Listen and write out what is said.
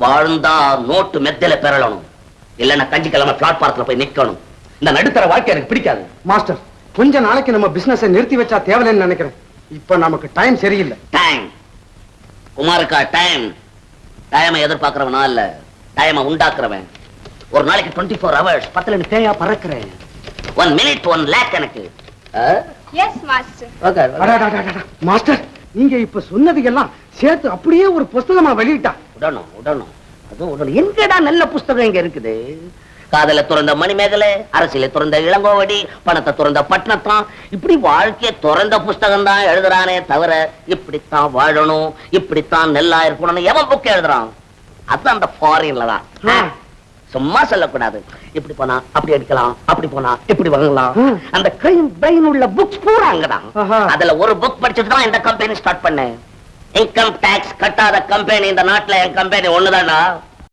வாழ்ந்தா நோட்டு மெத்தையில பெறணும், இல்லன்னா கஞ்சிக்கிழமை பிளாட்பாரத்துல போய் நிக்கணும். இந்த நடுத்தர வாழ்க்கை எனக்கு பிடிக்காது. மாஸ்டர், கொஞ்ச நாளைக்கு நம்ம பிசினஸை நிறுத்தி வச்சா தேவையில்லைன்னு நினைக்கிறேன். இப்ப நமக்கு டைம் சரியில்லை. டைம் குமாருக்கா டைம்? டைமை எதிர்பார்க்கிறவனா இல்ல, டைமை உண்டாக்குறவன். ஒரு நாளைக்கு 24 hours 10 பேயா பறக்கிறேன். 1 minute 1 lakh எனக்கு. Yes master. மாஸ்டர், நீங்க இப்ப சொன்னது எல்லாம் சேர்த்து அப்படியே ஒரு புஸ்தகமா வெளியிட்டா உடனும் அதுவும் எங்கடா நல்ல புஸ்தகம் இங்க இருக்குது? காதல துறந்த மணிமேகலை, அரசியலை துறந்த இளங்கோவடி, பணத்தை துறந்த பட்னத்தான், இப்படி வாழ்க்கையை துறந்த புஸ்தகம் தான் எழுதுறானே தவிர இப்படித்தான் வாழணும், இப்படித்தான் நெல்லா இருக்கணும்னு எவன் புக் எழுதுறான்? அது அந்த ஃபாரின்ல தான். சும்மா சொல்லக்கூடாது. இப்படி போனா அப்படி அடிக்கலாம், அப்படி போனா இப்படி வாங்கலாம். அந்த கிரைம் பிரெயின் உள்ள புக்ஸ் பூரா அங்கதான். அதுல ஒரு புக் படிச்சுட்டு தான் இந்த கம்பெனி ஸ்டார்ட் பண்ணேன். இன்கம் டாக்ஸ் கட்டாத கம்பெனி இந்த நாட்டுல என் கம்பெனி ஒண்ணுதானா?